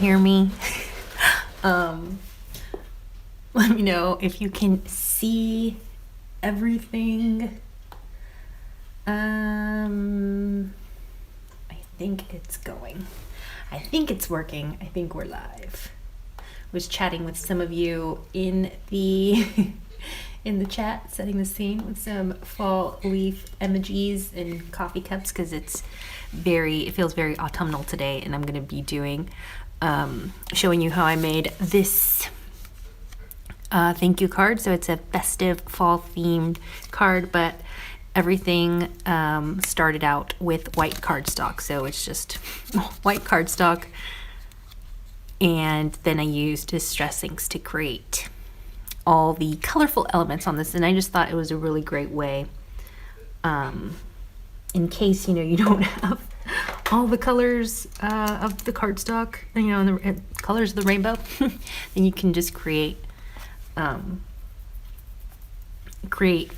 hear me. Let me know if you can see everything. I think it's going. I think it's working. I think we're live. Was chatting with some of you in the in the chat, setting the scene with some fall leaf emojis and coffee cups because it feels very autumnal today, and I'm going to be doing showing you how I made this thank you card. So it's a festive fall themed card, but everything started out with white cardstock. So it's just white cardstock, and then I used Distress Inks to create all the colorful elements on this. And I just thought it was a really great way, in case you don't have all the colors of the cardstock, and the colors of the rainbow, then you can just create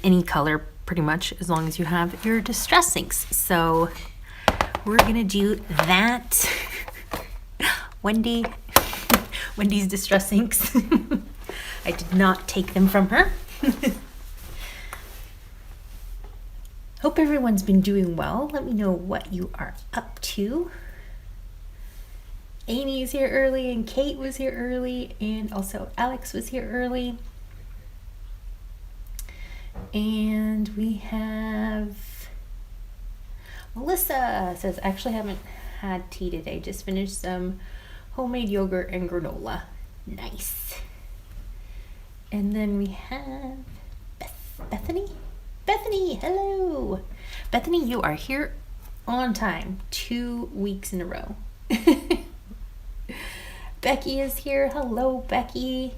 any color pretty much, as long as you have your Distress Inks. So we're gonna do that. Wendy's Distress Inks. I did not take them from her. Hope everyone's been doing well. Let me know what you are up to. Amy's here early, and Kate was here early, and also Alex was here early. And we have Melissa says, actually haven't had tea today, just finished some homemade yogurt and granola. Nice. And then we have Bethany. Bethany, hello. Bethany, you are here on time, 2 weeks in a row. Becky is here. Hello, Becky.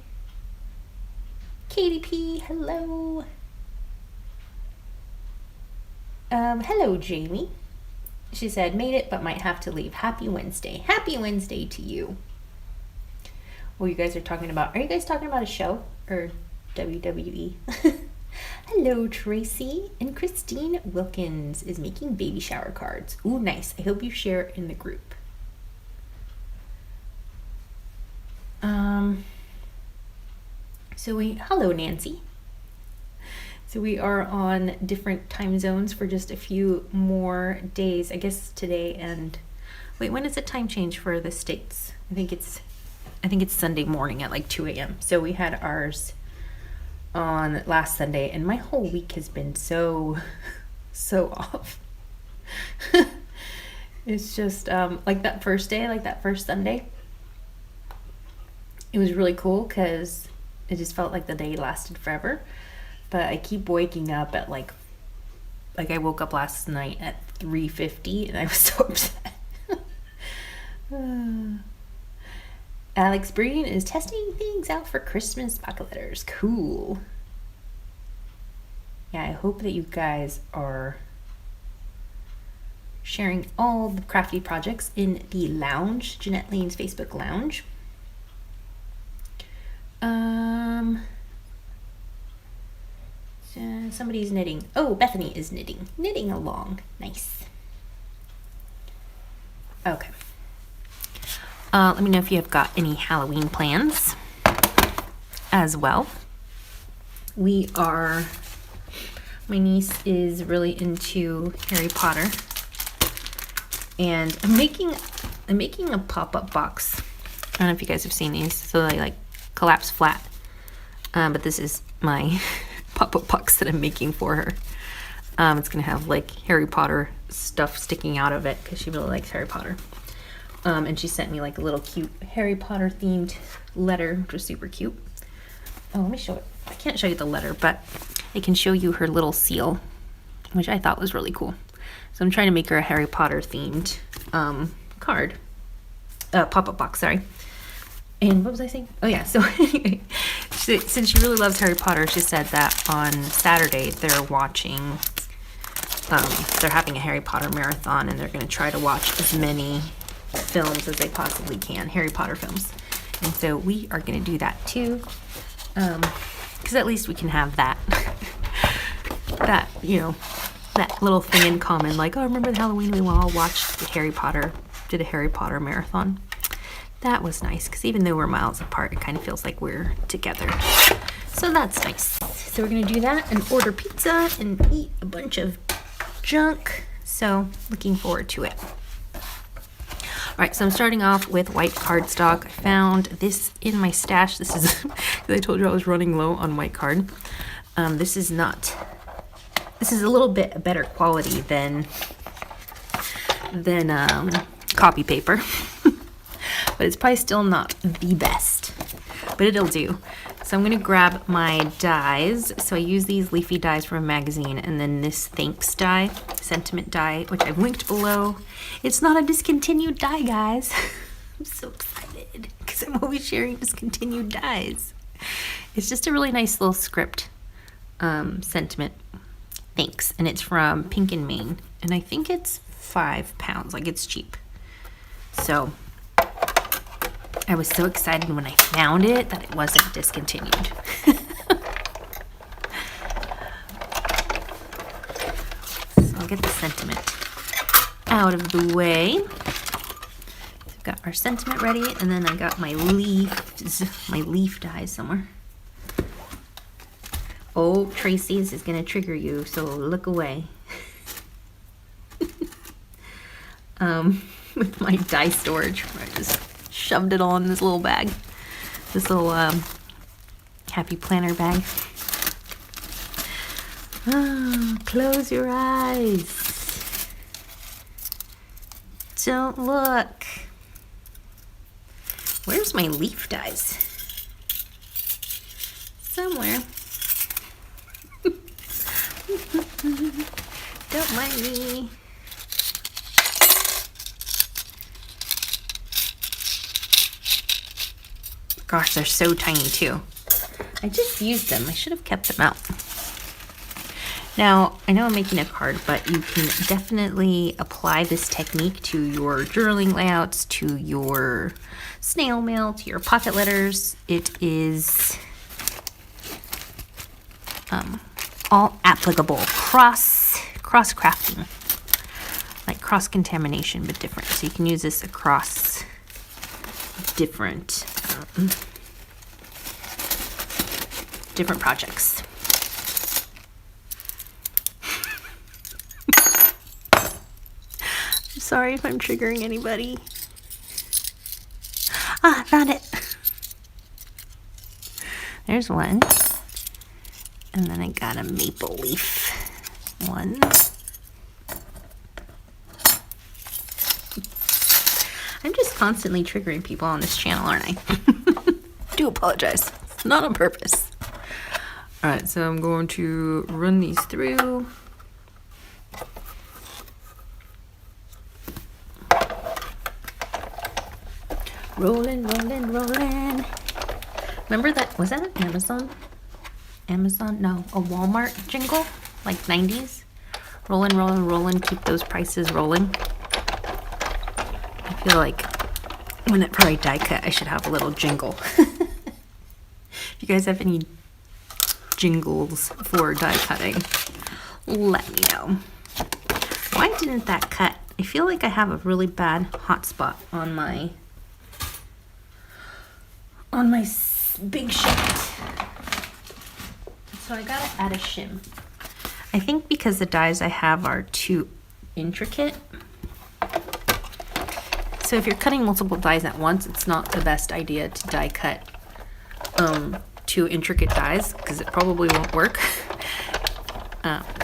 Katie P, hello. Hello, Jamie. She said, made it, but might have to leave. Happy Wednesday. Happy Wednesday to you. Well, you guys are talking about, are you guys talking about a show or WWE? Hello, Tracy. And Christine Wilkins is making baby shower cards. Ooh, nice. I hope you share in the group. Hello, Nancy. So we are on different time zones for just a few more days. I guess today and, wait, when is the time change for the States? I think it's Sunday morning at like 2 a.m. So we had ours on last Sunday, and my whole week has been so off. It's just like that first day, like that first Sunday, it was really cool because it just felt like the day lasted forever. But I keep waking up at like I woke up last night at 3:50, and I was so upset. Alex Breen is testing things out for Christmas pocket letters. Cool. Yeah, I hope that you guys are sharing all the crafty projects in the lounge, Jeanette Lane's Facebook lounge. Somebody's knitting. Oh, Bethany is knitting along. Nice. Okay. Let me know if you have got any Halloween plans as well. My niece is really into Harry Potter, and I'm making a pop-up box. I don't know if you guys have seen these, so they like collapse flat. But this is my pop-up box that I'm making for her. It's gonna have like Harry Potter stuff sticking out of it because she really likes Harry Potter. And she sent me like a little cute Harry Potter themed letter, which was super cute. Oh, let me show it. I can't show you the letter, but I can show you her little seal, which I thought was really cool. So I'm trying to make her a Harry Potter themed card, pop-up box, sorry. And what was I saying? Oh yeah, so anyway, since she really loves Harry Potter, she said that on Saturday they're having a Harry Potter marathon, and they're going to try to watch as many films as they possibly can, Harry Potter films. And so we are going to do that too, because at least we can have that that little thing in common, like, oh, remember the Halloween we all watched did a Harry Potter marathon. That was nice, because even though we're miles apart, it kind of feels like we're together. So that's nice. So we're gonna do that and order pizza and eat a bunch of junk. So looking forward to it. All right, so I'm starting off with white cardstock. I found this in my stash. This is, because I told you I was running low on white card. This is a little bit better quality than copy paper. But it's probably still not the best, but it'll do. So I'm gonna grab my dies. So I use these leafy dies from a magazine, and then this Thanks die, sentiment die, which I've linked below. It's not a discontinued die, guys. I'm so excited because I'm always sharing discontinued dies. It's just a really nice little script, sentiment, thanks, and it's from Pink and Main, and I think it's £5, like it's cheap. So I was so excited when I found it that it wasn't discontinued. So I'll get the sentiment out of the way. We've got our sentiment ready, and then I got my leaf dies somewhere. Oh, Tracy, this is gonna trigger you, so look away. With my die storage, I just shoved it all in this little bag, this little happy planner bag. Oh, close your eyes. Don't look. Where's my leaf dies? Somewhere. Don't mind me. Gosh, they're so tiny too. I just used them. I should have kept them out. Now, I know I'm making a card, but you can definitely apply this technique to your journaling layouts, to your snail mail, to your pocket letters. It is all applicable. Cross crafting, like cross contamination, but different. So you can use this across different projects. I'm sorry if I'm triggering anybody. Ah, found it. There's one. And then I got a maple leaf one. I'm just constantly triggering people on this channel, aren't I? Do apologize. It's not on purpose. All right, so I'm going to run these through. Rolling, rolling, rolling. Remember that? Was that an Amazon? No, a Walmart jingle, like 90s. Rolling, rolling, rolling. Keep those prices rolling. I feel like whenever I die cut, I should have a little jingle. If you guys have any jingles for die cutting, let me know. Why didn't that cut? I feel like I have a really bad hot spot on my big shim. So I gotta add a shim. I think because the dies I have are too intricate. So if you're cutting multiple dies at once, it's not the best idea to die cut two intricate dies, because it probably won't work.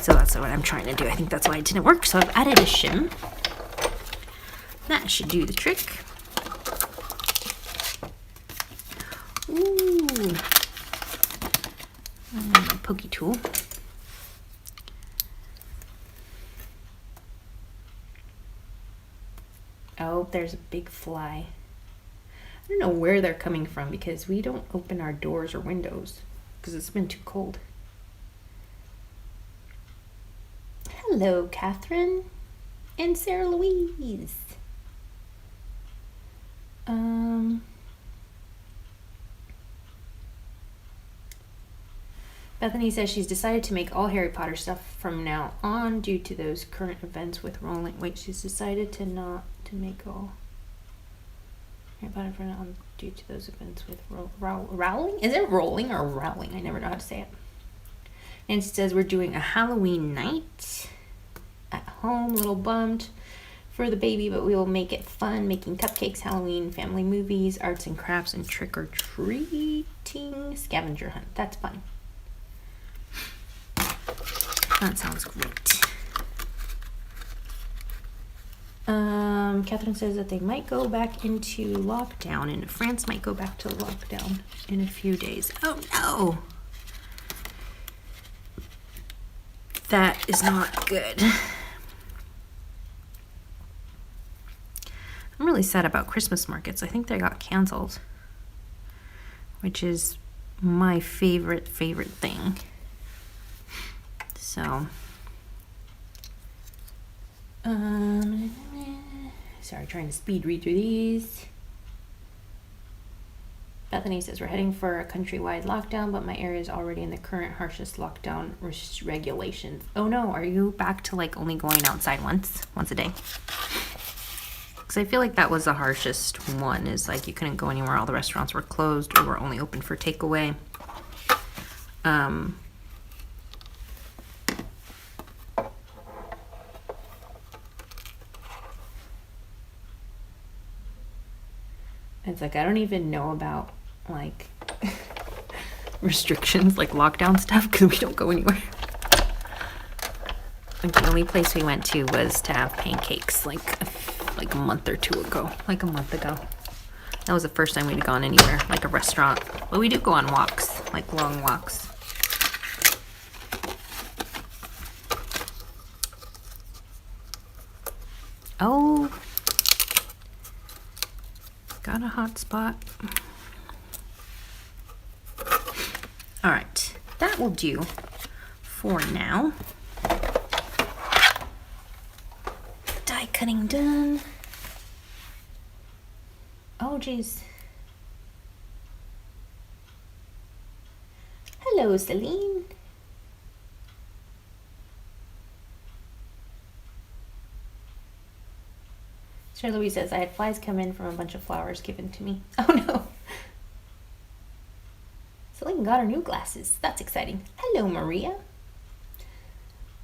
So that's what I'm trying to do. I think that's why it didn't work. So I've added a shim. That should do the trick. Ooh. And my pokey tool. Oh, there's a big fly. I don't know where they're coming from because we don't open our doors or windows because it's been too cold. Hello, Catherine and Sarah Louise. Bethany says she's decided to make all Harry Potter stuff from now on due to those current events with Rowling. Wait, she's decided to not to make all I bought it for due to those events with rowling. Is it rolling or rowling? I never know how to say it. And it says we're doing a Halloween night at home. A little bummed for the baby, but we will make it fun, making cupcakes, Halloween, family movies, arts and crafts, and trick-or-treating, scavenger hunt. That's fun. That sounds great. Catherine says that they might go back into lockdown, and France might go back to lockdown in a few days. Oh no! That is not good. I'm really sad about Christmas markets. I think they got canceled, which is my favorite thing. So, sorry, trying to speed read through these. Bethany says we're heading for a countrywide lockdown, but my area is already in the current harshest lockdown regulations. Oh no, are you back to like only going outside once a day? Because I feel like that was the harshest one, is like you couldn't go anywhere, all the restaurants were closed or were only open for takeaway. It's like I don't even know about like restrictions, like lockdown stuff, because we don't go anywhere. Like the only place we went to was to have pancakes like a month or two ago, like a month ago. That was the first time we'd gone anywhere, like a restaurant. But we do go on walks, like long walks. Oh, got a hot spot. All right, that will do for now. Die cutting done. Oh, geez. Hello, Celine. Sir Louise says, I had flies come in from a bunch of flowers given to me. Oh, no. Celine got her new glasses. That's exciting. Hello, Maria.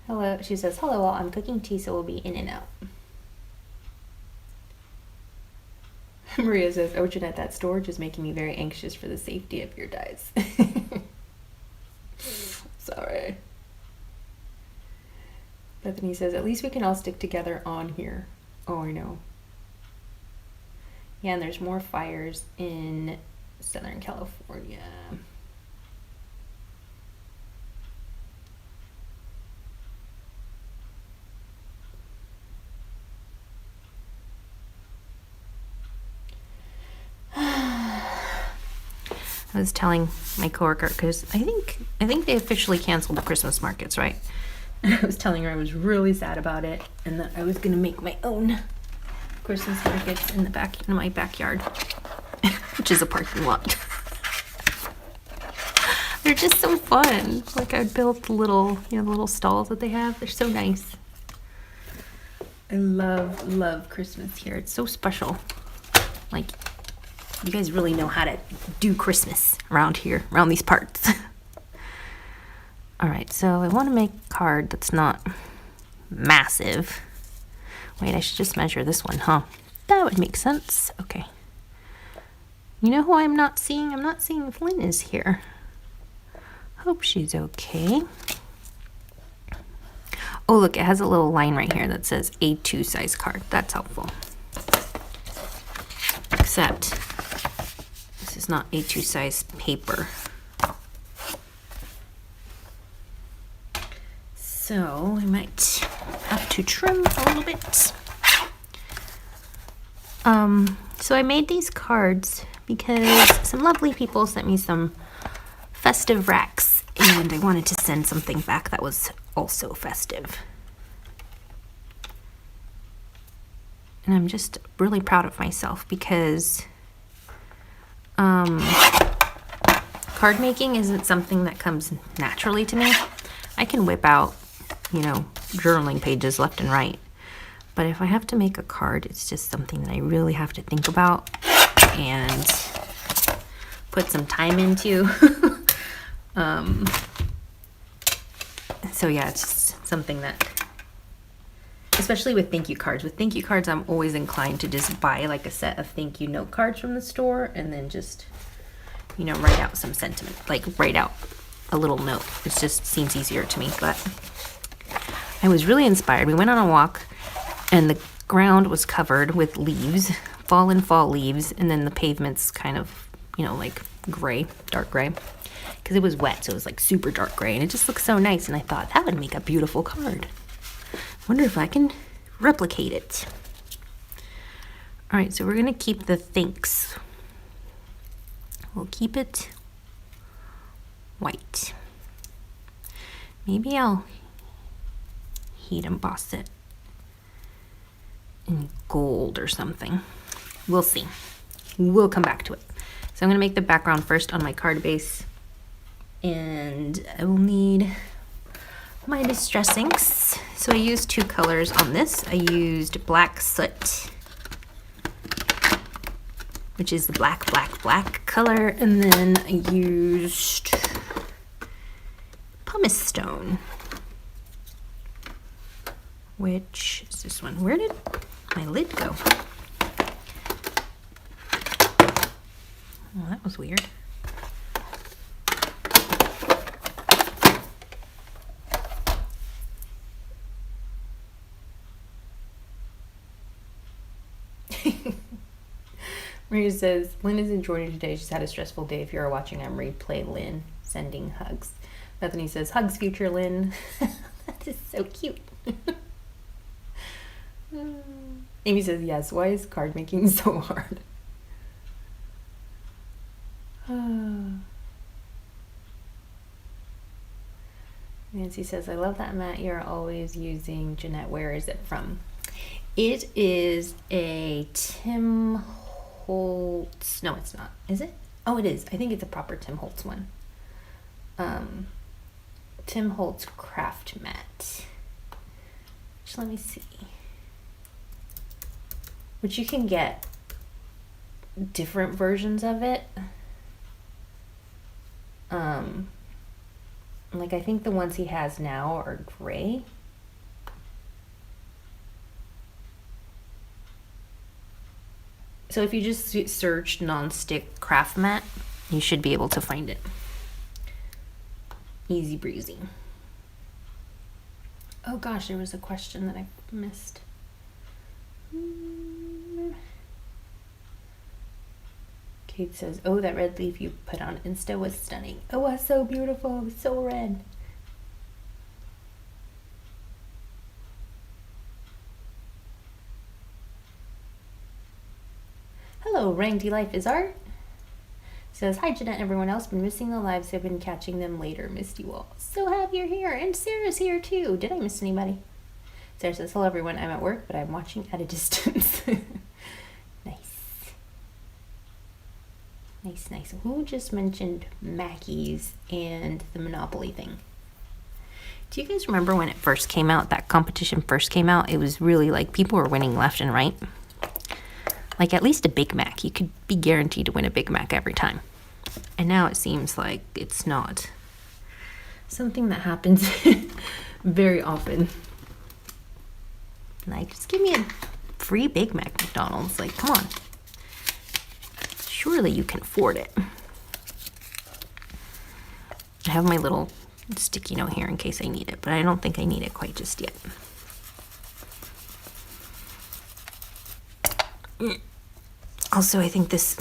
Hello. She says, hello, all. I'm cooking tea, so we'll be in and out. Maria says, Ocean at that storage is making me very anxious for the safety of your dyes. Sorry. Bethany says, at least we can all stick together on here. Oh, I know. Yeah, and there's more fires in Southern California. I was telling my coworker, because I think they officially canceled the Christmas markets, right? I was telling her I was really sad about it, and that I was gonna make my own Christmas markets in my backyard, which is a parking lot. They're just so fun. Like I built the little stalls that they have. They're so nice. I love Christmas here. It's so special. Like, you guys really know how to do Christmas around here, around these parts. All right, so I want to make a card that's not massive. Wait, I should just measure this one, huh? That would make sense. Okay. You know who I'm not seeing? I'm not seeing if Lynn is here. Hope she's okay. Oh, look, it has a little line right here that says A2 size card. That's helpful. Except this is not A2 size paper. So I might have to trim a little bit. So I made these cards because some lovely people sent me some festive racks, and I wanted to send something back that was also festive. And I'm just really proud of myself because card making isn't something that comes naturally to me. I can whip out, journaling pages left and right. But if I have to make a card, it's just something that I really have to think about and put some time into. So yeah, it's just something that, especially with thank you cards. With thank you cards, I'm always inclined to just buy like a set of thank you note cards from the store and then just, you know, write out some sentiment, like write out a little note. It just seems easier to me, but I was really inspired. We went on a walk and the ground was covered with leaves, fallen fall leaves, and then the pavement's kind of, you know, like gray, dark gray, because it was wet, so it was like super dark gray, and it just looks so nice, and I thought that would make a beautiful card. Wonder if I can replicate it. All right, so we're gonna keep the thanks. We'll keep it white. Maybe I'll heat emboss it in gold or something. We'll see. We'll come back to it. So I'm gonna make the background first on my card base, and I will need my distress inks. So I used 2 colors on this. I used Black Soot, which is the black color, and then I used Pumice Stone, which is this one. Where did my lid go? Oh, that was weird. Maria says, Lynn is in Georgia today. She's had a stressful day. If you're watching, I'm replay Lynn sending hugs. Bethany says, hugs, future Lynn. That is so cute. Amy says, yes, why is card making so hard? Nancy says, I love that mat you're always using. Jeanette, where is it from? It is a Tim Holtz. No, it's not. Is it? Oh, it is. I think it's a proper Tim Holtz one. Tim Holtz craft mat. Which, let me see. Which you can get different versions of it. Like I think the ones he has now are gray. So if you just search non-stick craft mat, you should be able to find it. Easy breezy. Oh gosh, there was a question that I missed. Kate says, oh, that red leaf you put on Insta was stunning. Oh, it was so beautiful. It was so red. Hello, Randy Life is Art. Says, hi, Jeanette and everyone else. Been missing the lives. I've been catching them later. Missed you all. So happy you're here. And Sarah's here too. Did I miss anybody? Sarah says, hello, everyone. I'm at work, but I'm watching at a distance. Nice. Who just mentioned Mackey's and the Monopoly thing? Do you guys remember when it first came out, that competition first came out? It was really like people were winning left and right. Like at least a Big Mac. You could be guaranteed to win a Big Mac every time. And now it seems like it's not something that happens very often. Like, just give me a free Big Mac, McDonald's. Like, come on. Surely you can afford it. I have my little sticky note here in case I need it, but I don't think I need it quite just yet. Also, I think this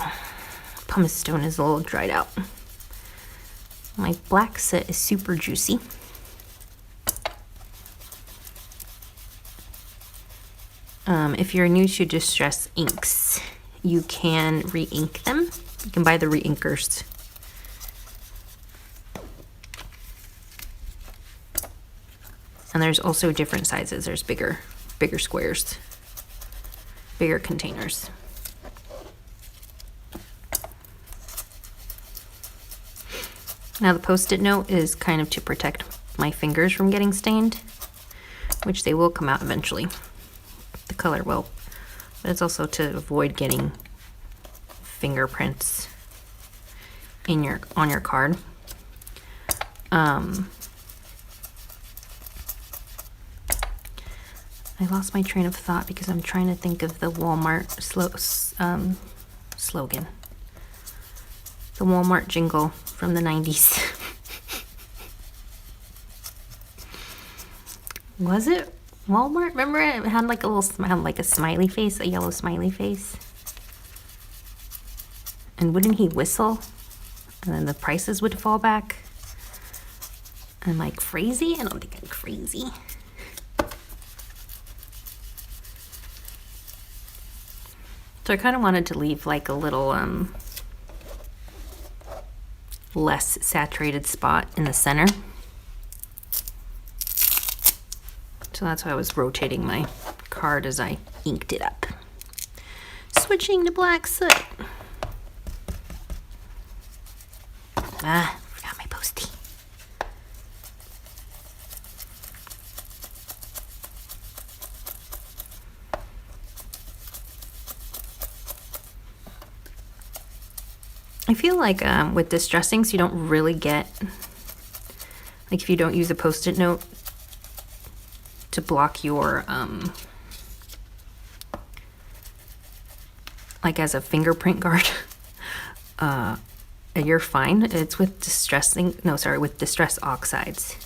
pumice stone is a little dried out. My black soot is super juicy. If you're new to Distress Inks, you can re-ink them. You can buy the re-inkers. And there's also different sizes. There's bigger squares, bigger containers. Now the Post-it note is kind of to protect my fingers from getting stained, which they will come out eventually. The color will, but it's also to avoid getting fingerprints on your card. I lost my train of thought because I'm trying to think of the Walmart slogan. The Walmart jingle from the 90s. Was it Walmart? Remember it had like a little smile, like a smiley face, a yellow smiley face. And wouldn't he whistle? And then the prices would fall back. Am I crazy? I don't think I'm crazy. So I kind of wanted to leave like a little less saturated spot in the center. So that's why I was rotating my card as I inked it up. Switching to black soot. Ah, forgot my Post-it. I feel like with distressings, you don't really get, like if you don't use a Post-it note to block your, like as a fingerprint guard, you're fine. It's with with distress oxides.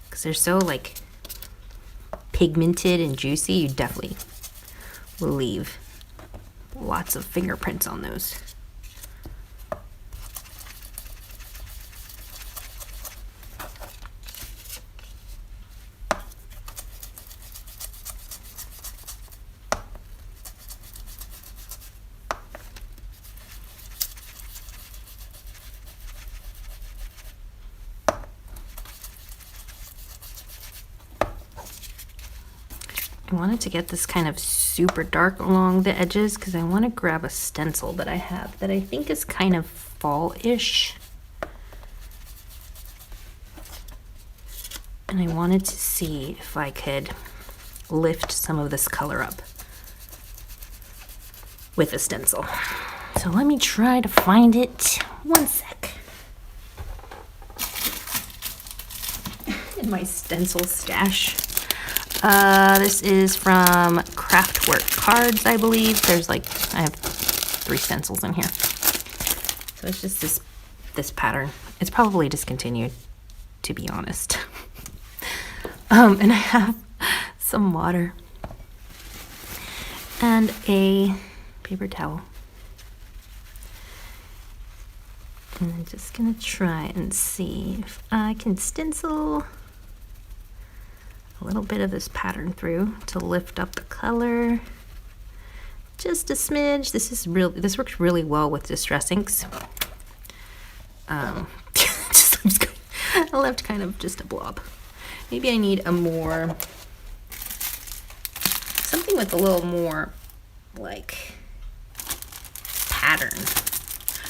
Because they're so like pigmented and juicy, you definitely will leave lots of fingerprints on those. I wanted to get this kind of super dark along the edges because I want to grab a stencil that I have that I think is kind of fall-ish. And I wanted to see if I could lift some of this color up with a stencil. So let me try to find it. One sec. In my stencil stash. This is from Craftwork Cards, I believe. There's like, I have 3 stencils in here. So it's just this pattern. It's probably discontinued, to be honest. And I have some water and a paper towel. And I'm just gonna try and see if I can stencil a little bit of this pattern through to lift up the color just a smidge. This works really well with distress inks. I left kind of just a blob. Maybe I need something with a little more like pattern,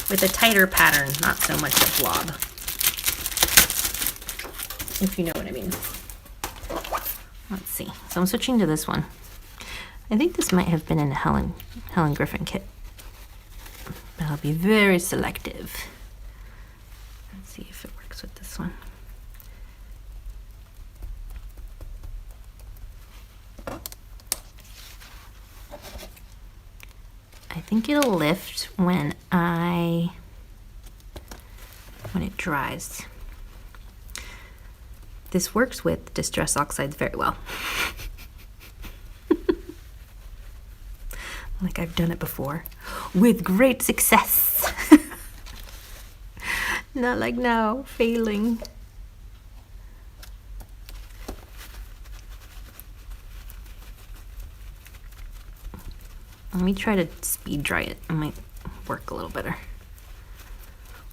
with a tighter pattern, not so much a blob, if you know what I mean. Let's see. So I'm switching to this one. I think this might have been in a Helen Griffin kit. But I'll be very selective. Let's see if it works with this one. I think it'll lift when it dries. This works with distress oxides very well. Like I've done it before with great success. Not like now, failing. Let me try to speed dry it. It might work a little better.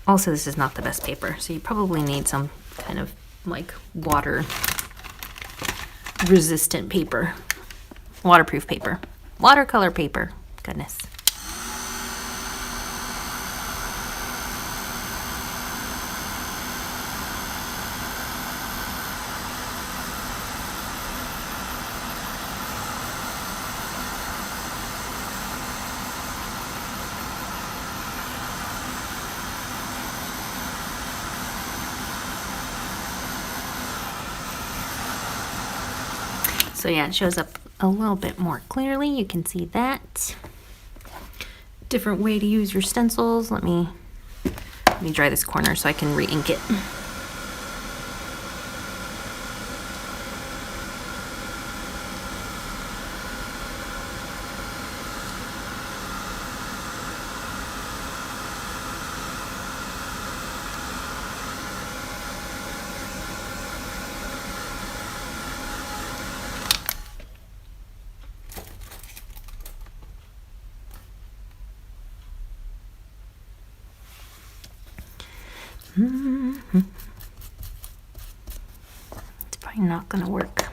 Also, this is not the best paper, so you probably need some kind of like water resistant paper, waterproof paper, watercolor paper. Goodness. So yeah, it shows up a little bit more clearly. You can see that. Different way to use your stencils. Let me dry this corner so I can re-ink it. It's probably not gonna work,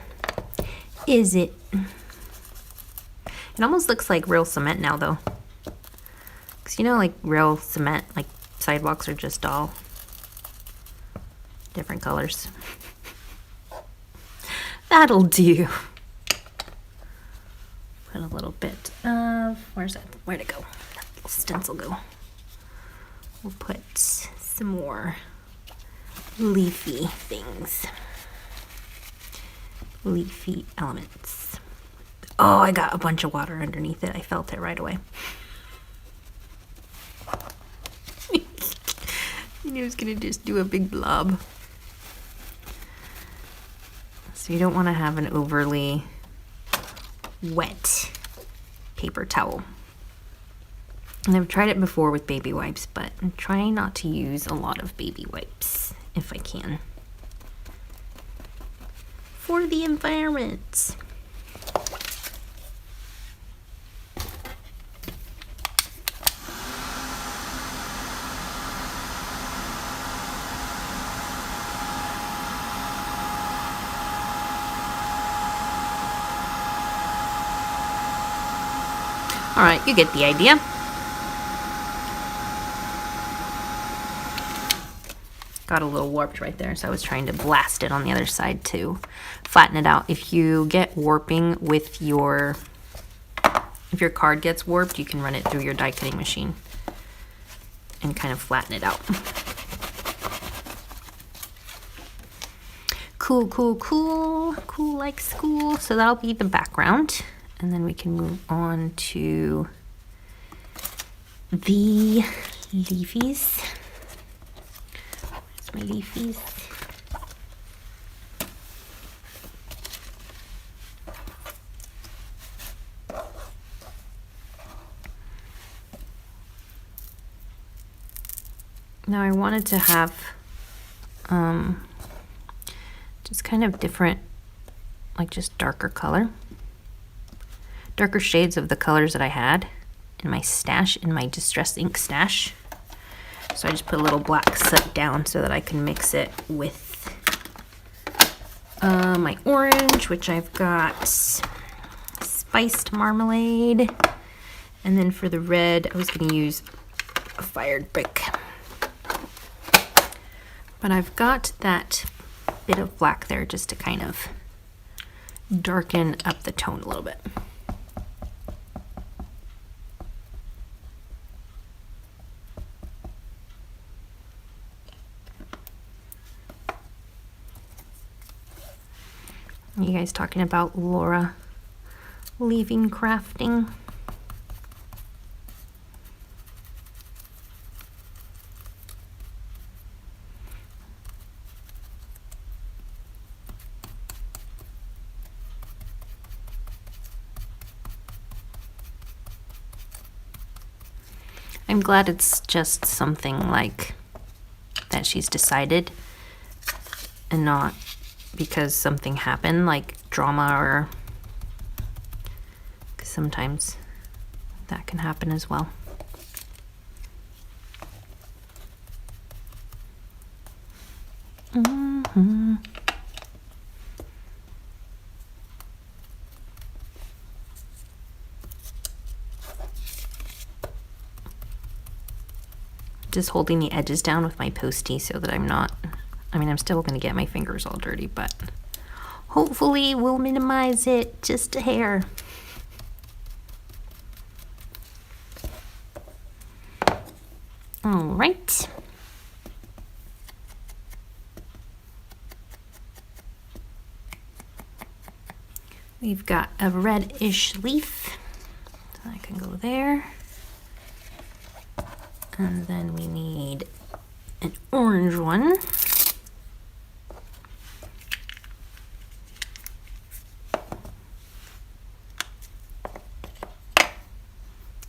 is it? It almost looks like real cement now though, because you know, like real cement, like sidewalks are just all different colors. That'll do. Put a little bit of, where'd it go? That little stencil go. We'll put some more leafy things. Leafy elements. Oh, I got a bunch of water underneath it. I felt it right away. You knew it was gonna just do a big blob. So you don't want to have an overly wet paper towel. And I've tried it before with baby wipes, but I'm trying not to use a lot of baby wipes if I can. For the environment. All right, you get the idea. Got a little warped right there, so I was trying to blast it on the other side to flatten it out. If you get warping with your, if your card gets warped, you can run it through your die cutting machine and kind of flatten it out. Cool, cool, cool. Cool like school. So that'll be the background. And then we can move on to the leafies. Where's my leafies? Now I wanted to have just kind of different, like just darker color. Darker shades of the colors that I had in my stash, in my Distress Ink stash. So I just put a little black soot down so that I can mix it with my orange, which I've got spiced marmalade. And then for the red, I was going to use a fired brick. But I've got that bit of black there just to kind of darken up the tone a little bit. You guys talking about Laura leaving crafting? I'm glad it's just something like that she's decided and not because something happened, like drama, or because sometimes that can happen as well. Just holding the edges down with my Post-it so that I'm not, I mean, I'm still going to get my fingers all dirty, but hopefully we'll minimize it just a hair. All right. We've got a reddish leaf, so that can go there. And then we need an orange one.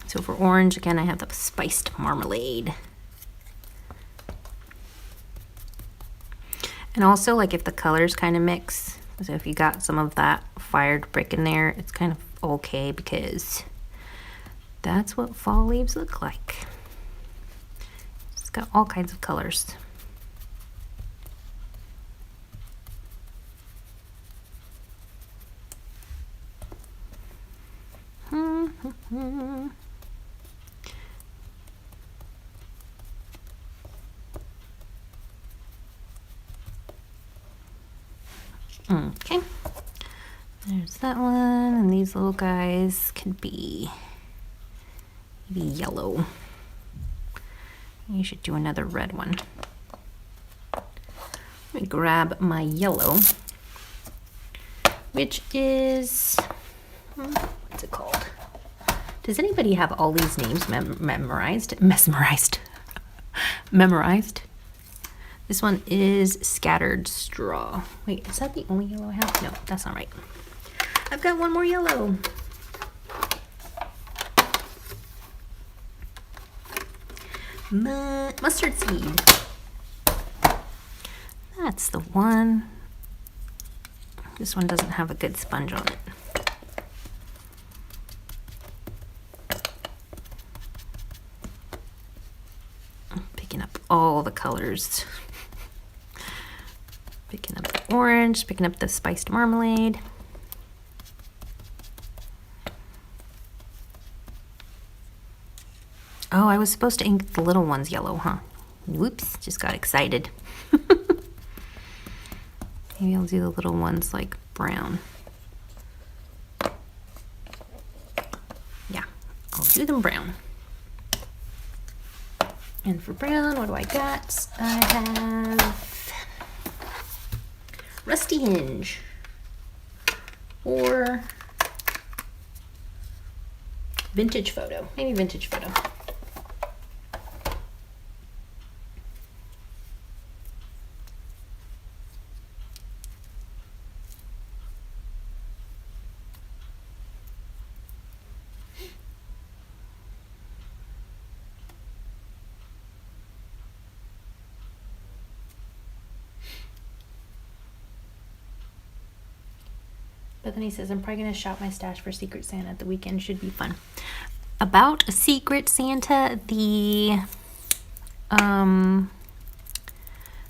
So for orange, again, I have the spiced marmalade. And also, like, if the colors kind of mix, so if you got some of that fired brick in there, it's kind of okay because that's what fall leaves look like. It's got all kinds of colors. Okay, there's that one, and these little guys could be maybe yellow. You should do another red one. Let me grab my yellow, which is, what's it called? Does anybody have all these names memorized? Mesmerized. Memorized? This one is Scattered Straw. Wait, is that the only yellow I have? No, that's not right. I've got one more yellow. Mustard seed. That's the one. This one doesn't have a good sponge on it. I'm picking up all the colors. Picking up the orange, picking up the spiced marmalade. Oh, I was supposed to ink the little ones yellow, huh? Whoops, just got excited. Maybe I'll do the little ones like brown. Yeah, I'll do them brown. And for brown, what do I got? I have Rusty Hinge or Vintage Photo. Maybe Vintage Photo. Bethany says, I'm probably going to shop my stash for Secret Santa. The weekend should be fun. About a Secret Santa, the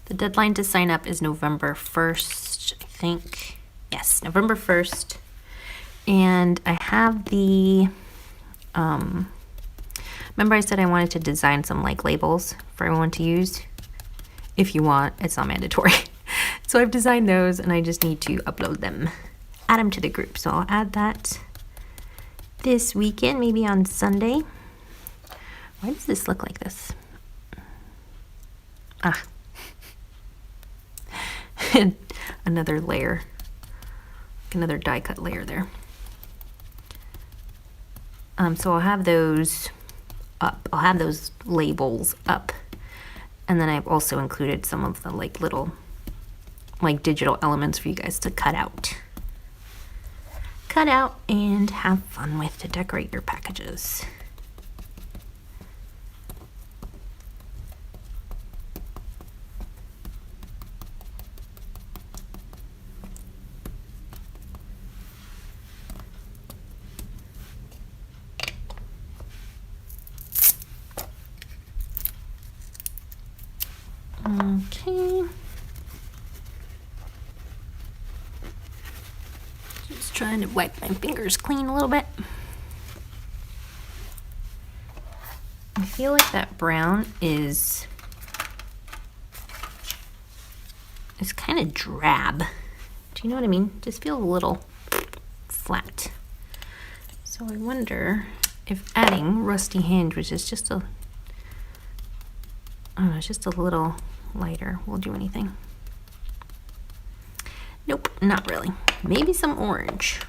deadline to sign up is November 1st, I think. Yes, November 1st. And I have the, remember I said I wanted to design some like labels for everyone to use? If you want, it's not mandatory. So I've designed those and I just need to upload them. Add them to the group. So I'll add that this weekend, maybe on Sunday. Why does this look like this? Ah. Another layer. Another die cut layer there. So I'll have those up. I'll have those labels up. And then I've also included some of the like little like digital elements for you guys to cut out. Cut out and have fun with to decorate your packages. Okay. Just trying to wipe my fingers clean a little bit. I feel like that brown is kind of drab. Do you know what I mean? Just feels a little flat. So I wonder if adding Rusty Hinge, which is just a, I don't know, it's just a little lighter, will do anything. Nope, not really. Maybe some orange.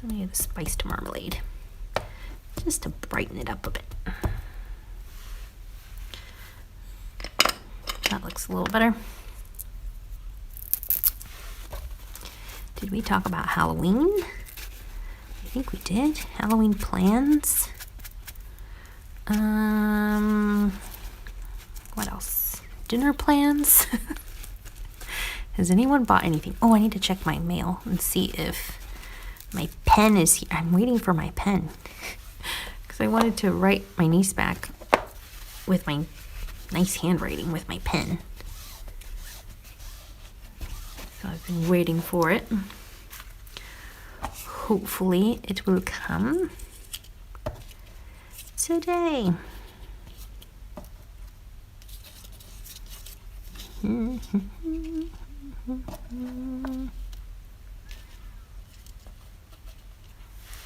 Some of the spiced marmalade, just to brighten it up a bit. That looks a little better. Did we talk about Halloween? I think we did. Halloween plans. What else? Dinner plans. Has anyone bought anything? Oh, I need to check my mail and see if my pen is here. I'm waiting for my pen because I wanted to write my niece back with my nice handwriting with my pen. So I've been waiting for it. Hopefully it will come today.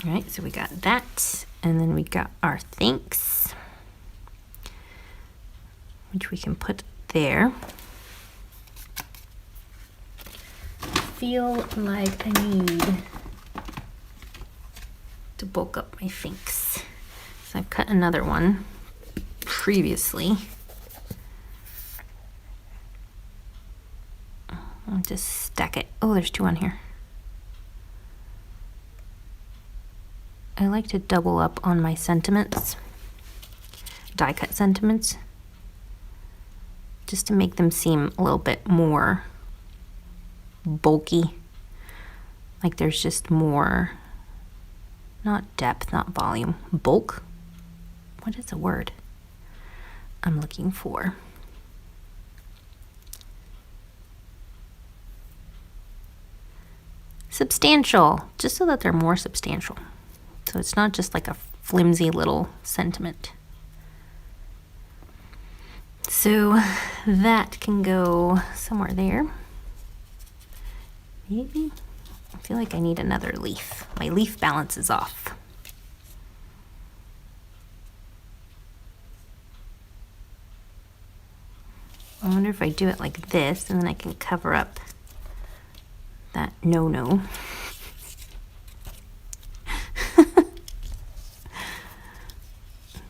All right, so we got that, and then we got our thanks, which we can put there. Feel like I need to bulk up my thanks. So I've cut another one previously. I'll just stack it. Oh, there's two on here. I like to double up on my sentiments, die cut sentiments, just to make them seem a little bit more bulky. Like there's just more, not depth, not volume, bulk. What is the word I'm looking for? Substantial, just so that they're more substantial. So it's not just like a flimsy little sentiment. So that can go somewhere there. Maybe. I feel like I need another leaf. My leaf balance is off. I wonder if I do it like this, and then I can cover up that no-no.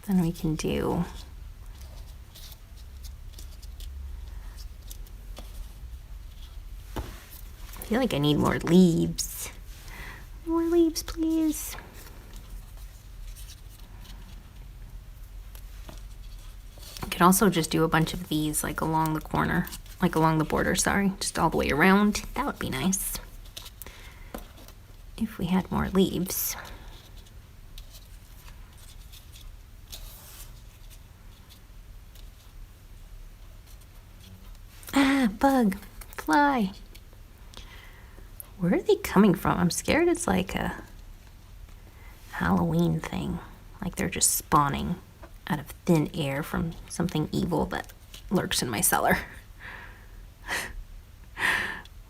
Then we can do I feel like I need more leaves. More leaves, please. I could also just do a bunch of these like along the corner, like along the border, sorry, just all the way around. That would be nice if we had more leaves. Ah, bug, fly. Where are they coming from? I'm scared it's like a Halloween thing. Like they're just spawning out of thin air from something evil that lurks in my cellar.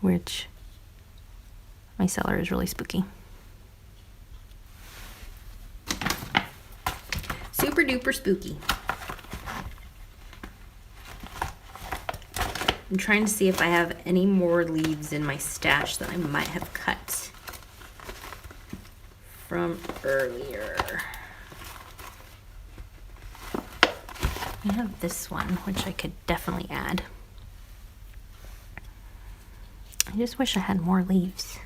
Which, my cellar is really spooky. Super duper spooky. I'm trying to see if I have any more leaves in my stash that I might have cut from earlier. I have this one, which I could definitely add. I just wish I had more leaves.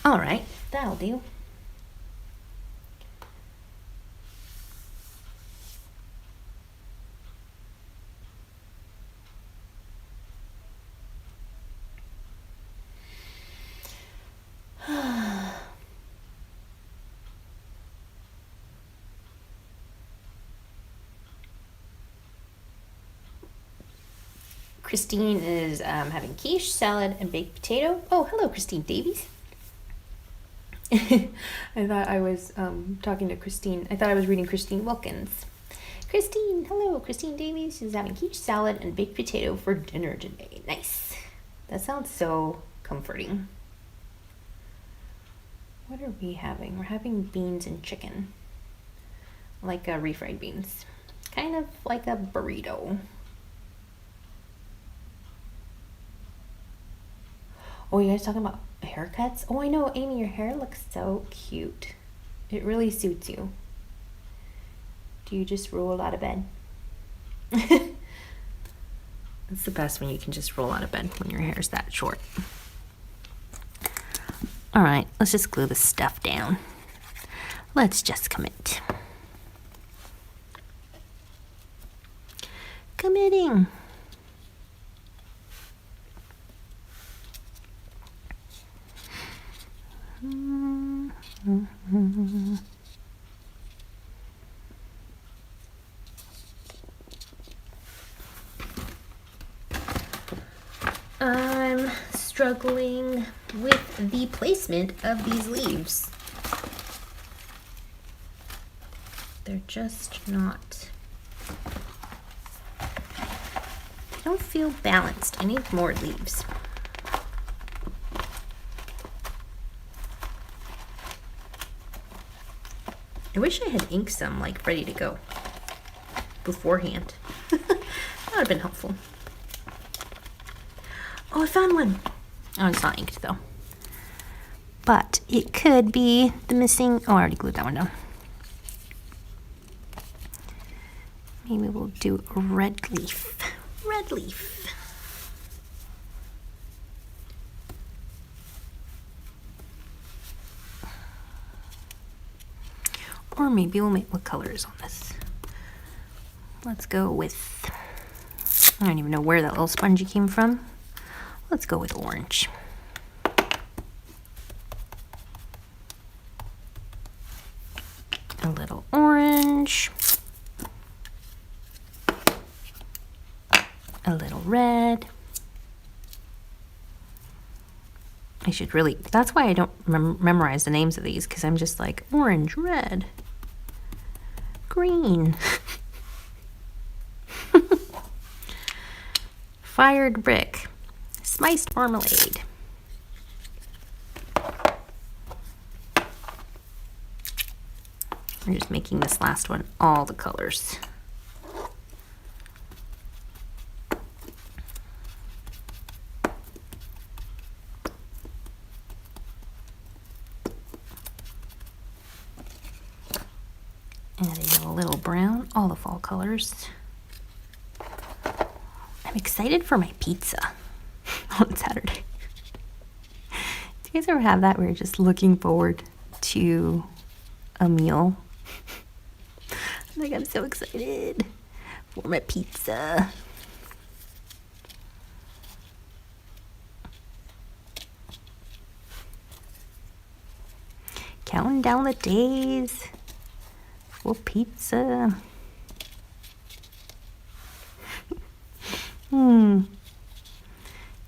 All right, that'll do. Christine is having quiche, salad, and baked potato. Oh, hello, Christine Davies. I thought I was talking to Christine. I thought I was reading Christine Wilkins. Christine, hello, Christine Davies. She's having quiche, salad, and baked potato for dinner today. Nice. That sounds so comforting. What are we having? We're having beans and chicken. Like refried beans. kind of like a burrito. Oh, you guys talking about haircuts? Oh, I know, Amy, your hair looks so cute. It really suits you. Do you just roll out of bed? It's the best when you can just roll out of bed when your hair's that short. All right, let's just glue this stuff down. Let's just commit. Committing. I'm struggling with the placement of these leaves. They're just not, they don't feel balanced. I need more leaves. I wish I had ink some like ready to go beforehand. That would have been helpful. Oh, I found one. Oh, it's not inked though. But it could be the missing, oh, I already glued that one down. Maybe we'll do a red leaf. Red leaf. Or maybe we'll make, what color is on this? Let's go with, I don't even know where that little spongy came from. Let's go with orange. A little orange. A little red. I should really, that's why I don't memorize the names of these, because I'm just like orange, red, green. Fired brick. Spiced marmalade. I'm just making this last one all the colors. Adding a little brown, all the fall colors. I'm excited for my pizza on Saturday. Do you guys ever have that where you're just looking forward to a meal? Like, I'm so excited for my pizza. Counting down the days for pizza.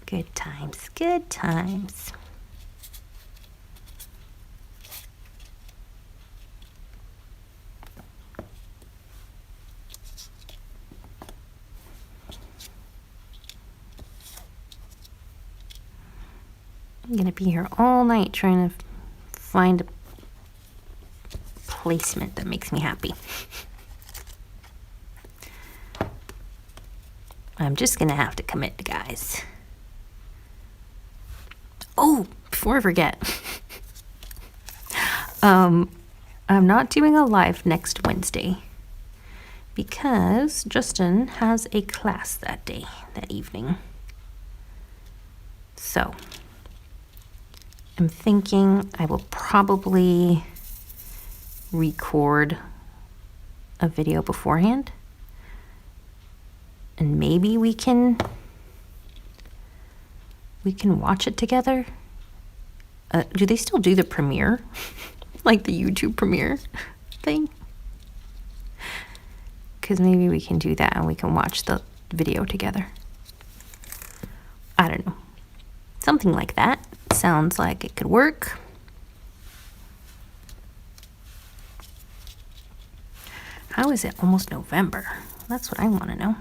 Good times, good times. I'm gonna be here all night trying to find a placement that makes me happy. I'm just gonna have to commit, guys. Oh, before I forget, I'm not doing a live next Wednesday because Justin has a class that day, that evening. So I'm thinking I will probably record a video beforehand, and maybe we can watch it together. Do they still do the premiere? Like the YouTube premiere thing? Because maybe we can do that and we can watch the video together. I don't know. Something like that. Sounds like it could work. How is it almost November? That's what I want to know.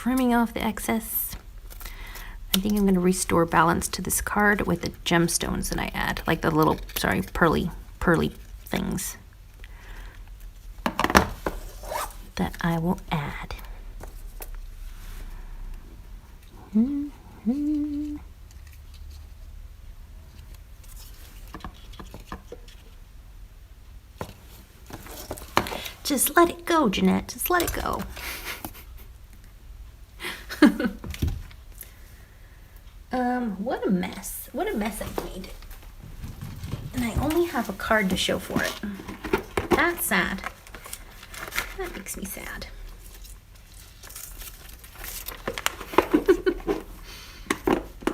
trimming off the excess. I think I'm going to restore balance to this card with the gemstones that I add, like the little, sorry, pearly things that I will add. Just let it go, Jeanette. Just let it go. What a mess. What a mess I've made. And I only have a card to show for it. That's sad. That makes me sad.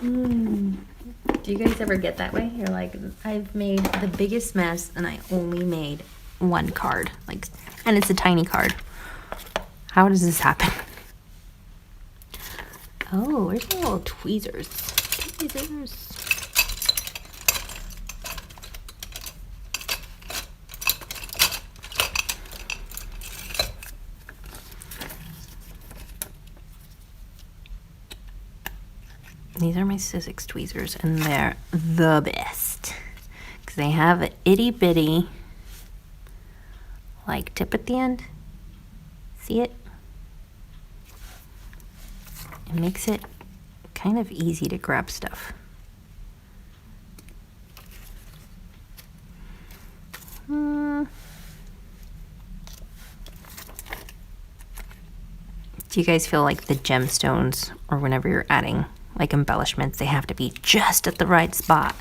Do you guys ever get that way? You're like, I've made the biggest mess and I only made one card. Like, and it's a tiny card. How does this happen? Oh, where's the little tweezers? Tweezers. These are my Sizzix tweezers, and they're the best because they have an itty bitty like tip at the end. See it? It makes it kind of easy to grab stuff. Do you guys feel like the gemstones, or whenever you're adding like embellishments, they have to be just at the right spot?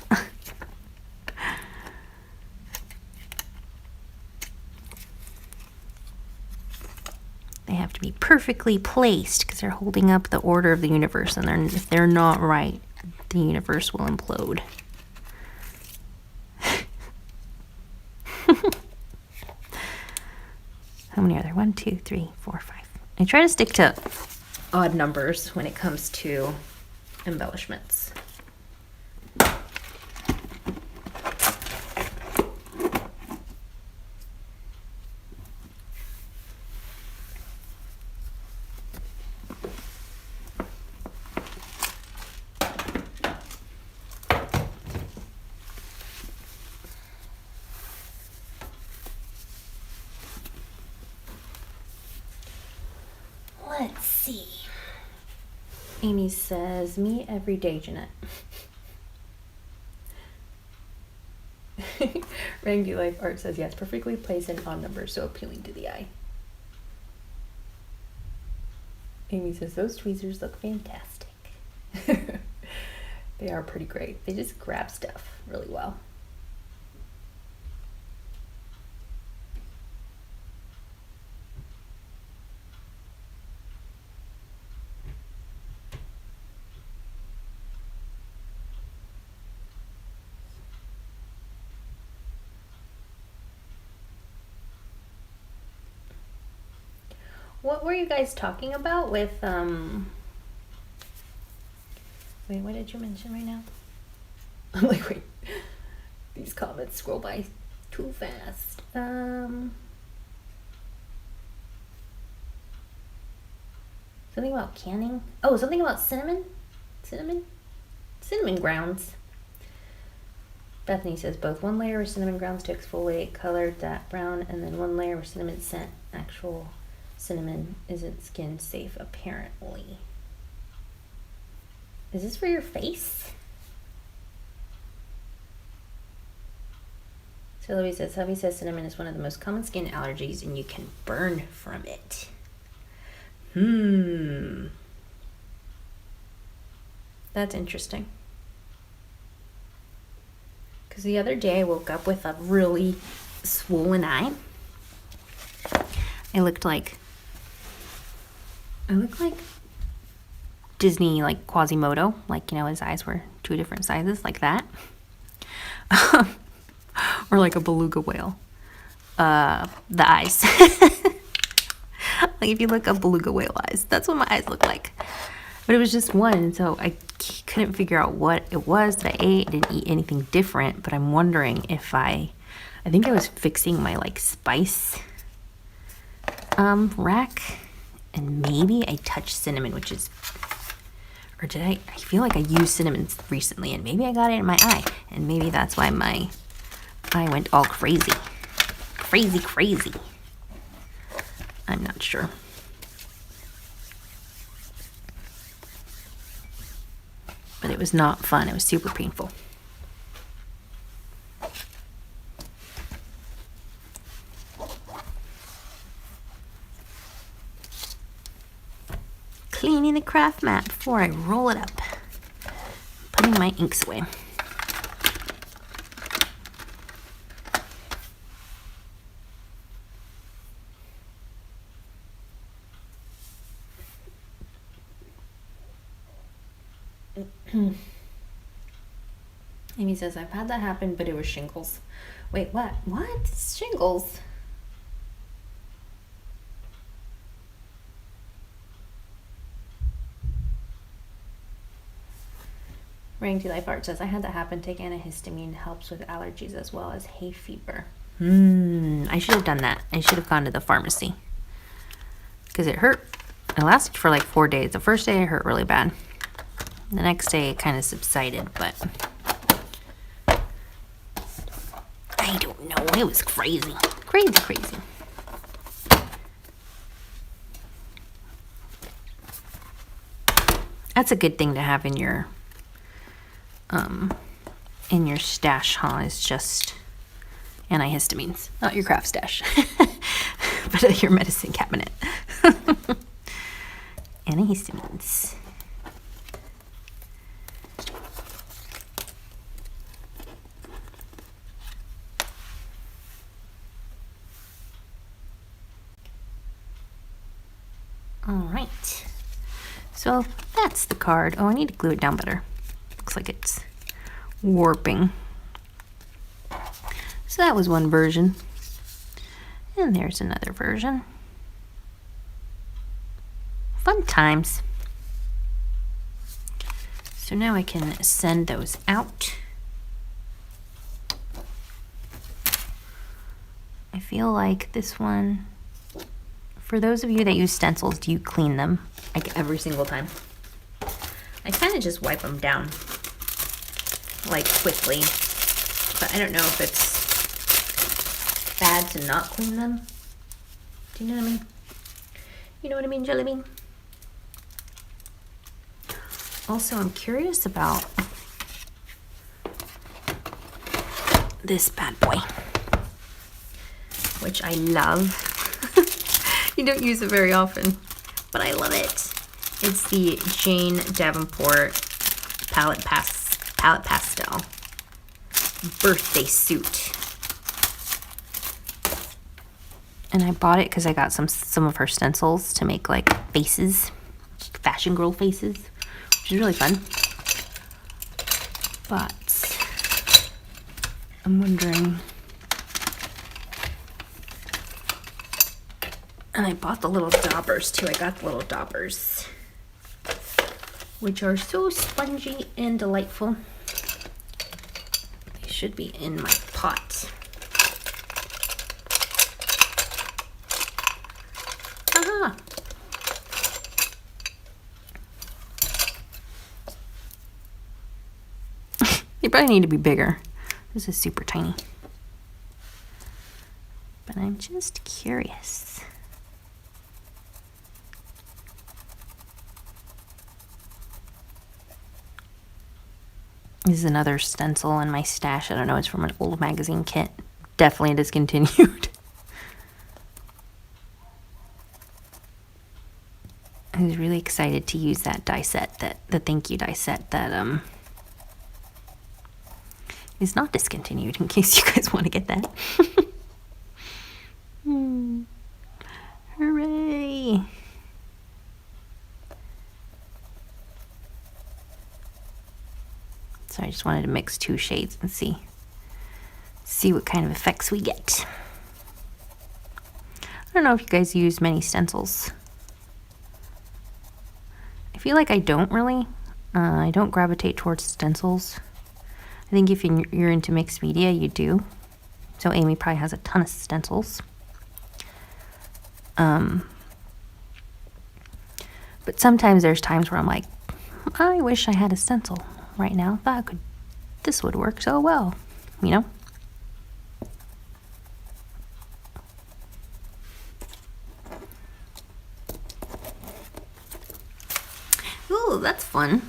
They have to be perfectly placed because they're holding up the order of the universe, and if they're not right, the universe will implode. How many are there? 1, 2, 3, 4, 5. I try to stick to odd numbers when it comes to embellishments. Let's see. Amy says, me every day, Jeanette. Rangy Life Art says, yes, perfectly placed and odd numbers, so appealing to the eye. Amy says, those tweezers look fantastic. They are pretty great. They just grab stuff really well. What were you guys talking about with, wait, what did you mention right now? I'm like, wait, these comments scroll by too fast. Something about canning. Oh, something about cinnamon grounds. Bethany says both 1 layer of cinnamon grounds to exfoliate colored that brown, and then 1 layer of cinnamon scent. Actual cinnamon isn't skin safe, apparently. Is this for your face? So Louise says, hubby says cinnamon is one of the most common skin allergies and you can burn from it. That's interesting. Because the other day I woke up with a really swollen eye. I looked like Disney, like Quasimodo, like, you know, his eyes were 2 different sizes, like that. Or like a beluga whale. The eyes. Like if you look up beluga whale eyes, that's what my eyes look like. But it was just one, so I couldn't figure out what it was that I ate. I didn't eat anything different, but I'm wondering if I think I was fixing my like spice rack, And maybe I touched cinnamon, which is, or did I feel like I used cinnamon recently, and maybe I got it in my eye, and maybe that's why my eye went all crazy. Crazy. I'm not sure. But it was not fun. It was super painful. Cleaning the craft mat before I roll it up. Putting my inks away. Amy says, I've had that happen, but it was shingles. Wait, what? What? It's shingles? Ring to Life Art says, I had that happen. Take antihistamine. Helps with allergies as well as hay fever. I should have done that. I should have gone to the pharmacy. Because it hurt. It lasted for like 4 days. The first day it hurt really bad. The next day it kind of subsided, but I don't know. It was crazy. Crazy. That's a good thing to have in your stash, huh? It's just antihistamines, not your craft stash, but your medicine cabinet. Antihistamines. All right. So that's the card. Oh, I need to glue it down better. Looks like it's warping. So that was one version. And there's another version. Fun times. So now I can send those out. I feel like this one, for those of you that use stencils, do you clean them like every single time? I kind of just wipe them down like quickly, but I don't know if it's bad to not clean them. Do you know what I mean? You know what I mean, Jelly Bean? Also, I'm curious about this bad boy, which I love. You don't use it very often, but I love it. It's the Jane Davenport Palette Pastel birthday suit. And I bought it because I got some of her stencils to make like faces, fashion girl faces, which is really fun. But I'm wondering, and I bought the little daubers too. I got the little daubers, which are so spongy and delightful. They should be in my pot. Aha! They probably need to be bigger. This is super tiny. But I'm just curious. This is another stencil in my stash. I don't know, it's from an old magazine kit. Definitely discontinued. I was really excited to use that die set, the thank you die set that is not discontinued, in case you guys want to get that. Hooray! So I just wanted to mix two shades and see what kind of effects we get. I don't know if you guys use many stencils. I feel like I don't really. I don't gravitate towards stencils. I think if you're into mixed media, you do. So Amy probably has a ton of stencils. But sometimes there's times where I'm like, I wish I had a stencil right now. This would work so well, you know? Ooh, that's fun.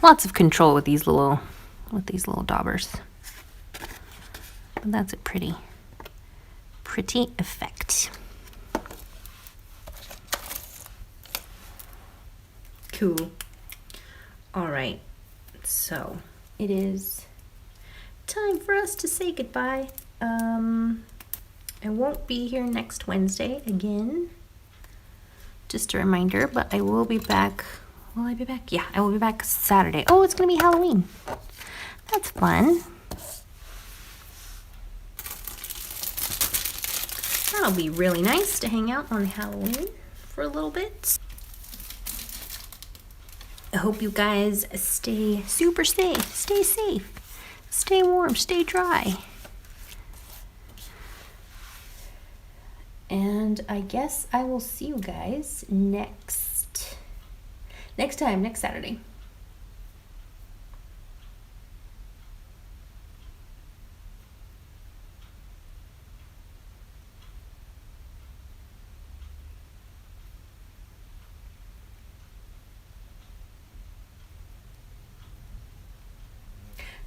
Lots of control with these little daubers. But that's a pretty effect. Cool. All right, so it is time for us to say goodbye. I won't be here next Wednesday again. Just a reminder, but I will be back. Will I be back? Yeah, I will be back Saturday. Oh, it's gonna be Halloween. That's fun. That'll be really nice to hang out on Halloween for a little bit. I hope you guys stay super safe, stay warm, stay dry. And I guess I will see you guys next Saturday.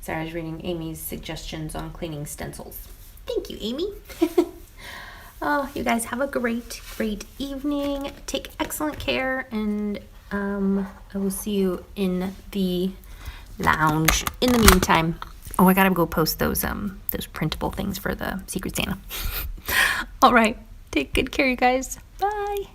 Sorry, I was reading Amy's suggestions on cleaning stencils. Thank you, Amy. Oh, you guys have a great evening. Take excellent care, and I will see you in the lounge. In the meantime, oh, I gotta go post those printable things for the Secret Santa. All right, take good care, you guys.